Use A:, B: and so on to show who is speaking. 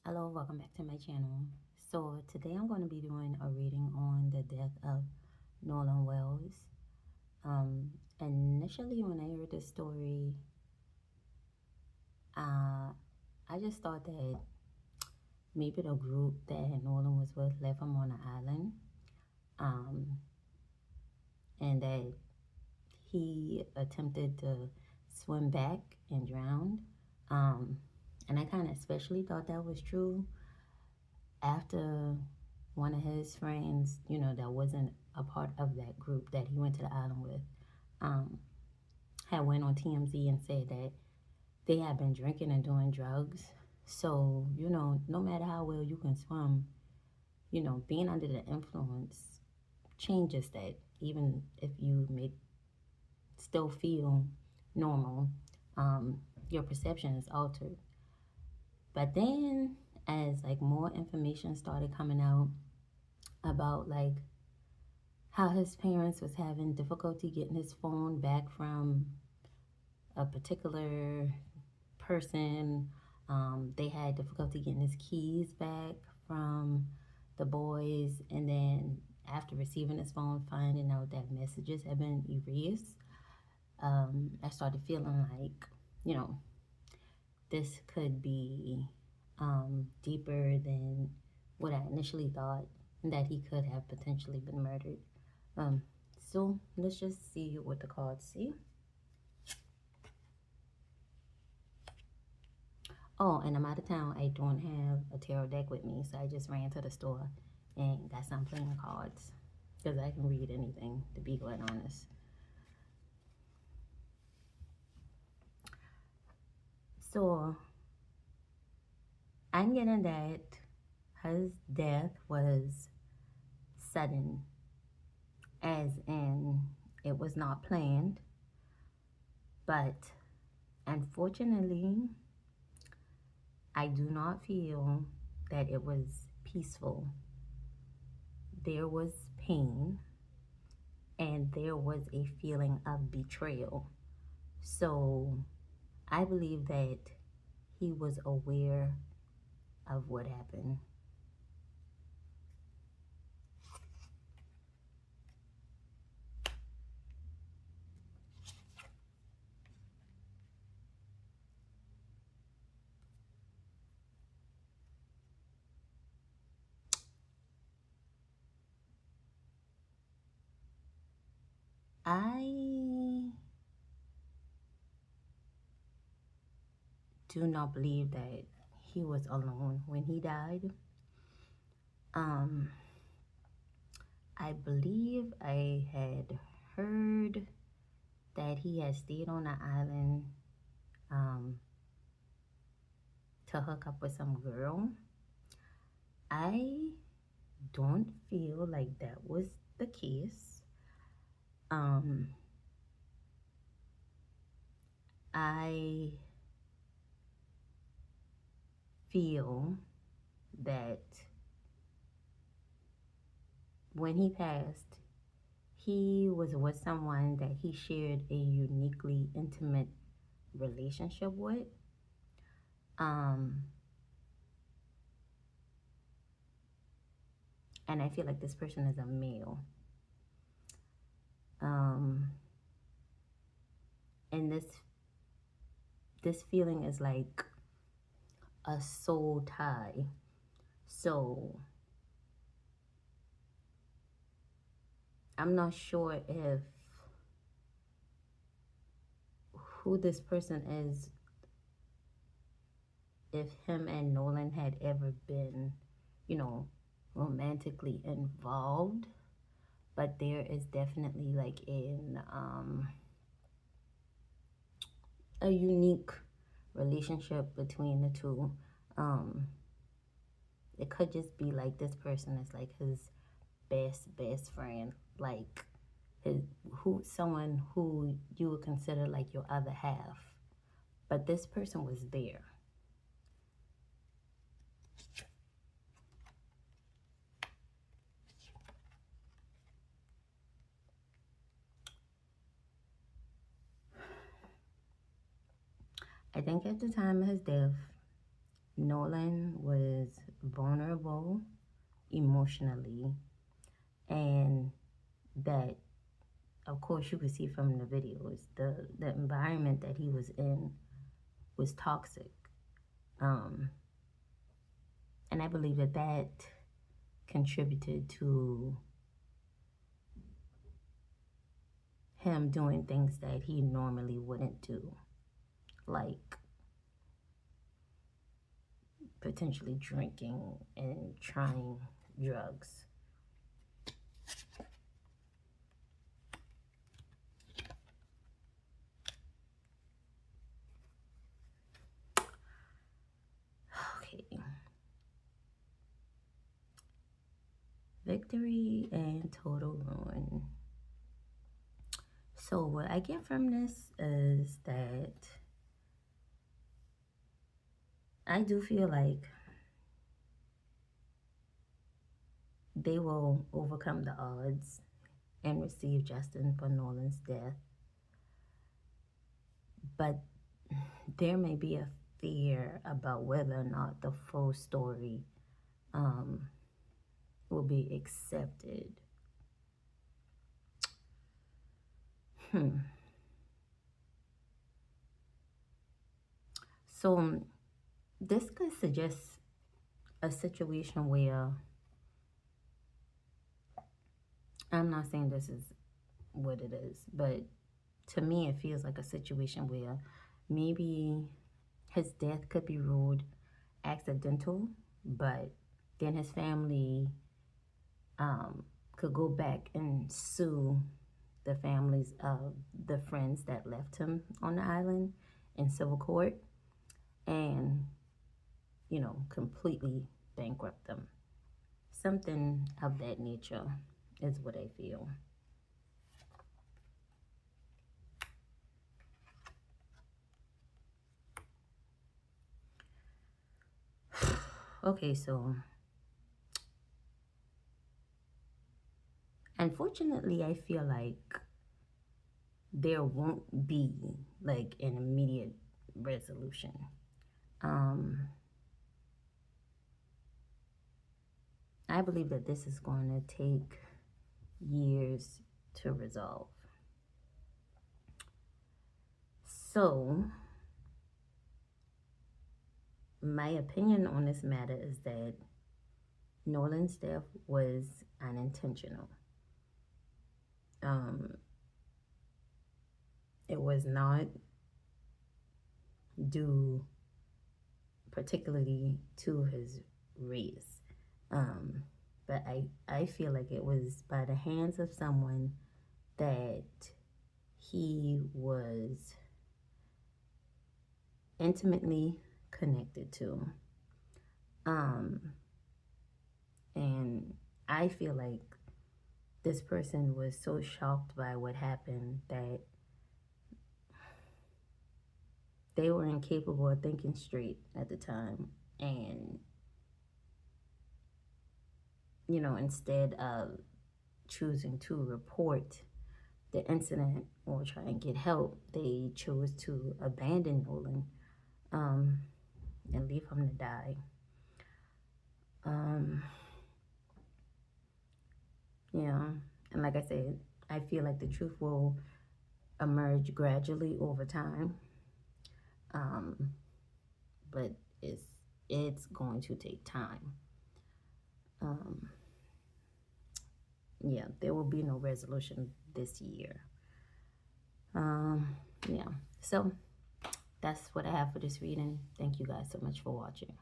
A: Hello, welcome back to my channel. So today I'm going to be doing a reading on the death of Nolan Wells. Initially when I heard this story, uh, I just thought that maybe the group that Nolan was with left him on an island, um, and that he attempted to swim back and drowned. Um, and I kind of especially thought that was true after one of his friends, that wasn't a part of that group that he went to the island with, um, had went on TMZ and said that they had been drinking and doing drugs. So, no matter how well you can swim, being under the influence changes that. Even if you may still feel normal, um, your perception is altered. But then, as like more information started coming out about like how his parents was having difficulty getting his phone back from a particular person. They had difficulty getting his keys back from the boys, and then after receiving his phone, finding out that messages had been erased. I started feeling like, you know, this could be deeper than what I initially thought, and that he could have potentially been murdered. Um, so let's just see what the cards say. Oh, and I'm out of town. I don't have a tarot deck with me, so I just ran to the store and got some playing cards because I can read anything, to be quite honest. So I'm getting that his death was sudden, as in it was not planned, but unfortunately, I do not feel that it was peaceful. There was pain and there was a feeling of betrayal. So I believe that he was aware of what happened. I do not believe that he was alone when he died. Um, I believe I had heard that he had stayed on the island um, to hook up with some girl. I don't feel like that was the case. Um, I feel that when he passed, he was with someone that he shared a uniquely intimate relationship with. Um, and I feel like this person is a male. Um, and this feeling is like a soul tie. So I'm not sure if who this person is, if him and Nolan had ever been, you know, romantically involved, but there is definitely like a unique relationship between the two. Um, it could just be like this person is like his best friend, like his someone who you would consider like your other half. But this person was there. I think at the time of his death, Nolan was vulnerable emotionally, and that, of course, you could see from the videos, the environment that he was in was toxic. Um, and I believe that that contributed to him doing things that he normally wouldn't do, like potentially drinking and trying drugs. Okay. Victory and total ruin. So, what I get from this is that I do feel like they will overcome the odds and receive justice for Nolan's death. But there may be a fear about whether or not the full story um, will be accepted. Hmm. So this could suggest a situation where, I'm not saying this is what it is, but to me it feels like a situation where maybe his death could be ruled accidental, but then his family could go back and sue the families of the friends that left him on the island in civil court and, completely bankrupt them. Something of that nature is what I feel. Okay, so unfortunately, I feel like there won't be like an immediate resolution. Um, I believe that this is going to take years to resolve. So, my opinion on this matter is that Nolan's death was unintentional. Um, it was not due particularly to his race. Um, but I feel like it was by the hands of someone that he was intimately connected to. Um, and I feel like this person was so shocked by what happened that they were incapable of thinking straight at the time. And, instead of choosing to report the incident or try and get help, they chose to abandon Nolan um, and leave him to die. Um, yeah, and like I said, I feel like the truth will emerge gradually over time, um, but it's going to take time. Um, yeah, there will be no resolution this year. Yeah, so that's what I have for this reading. Thank you guys so much for watching.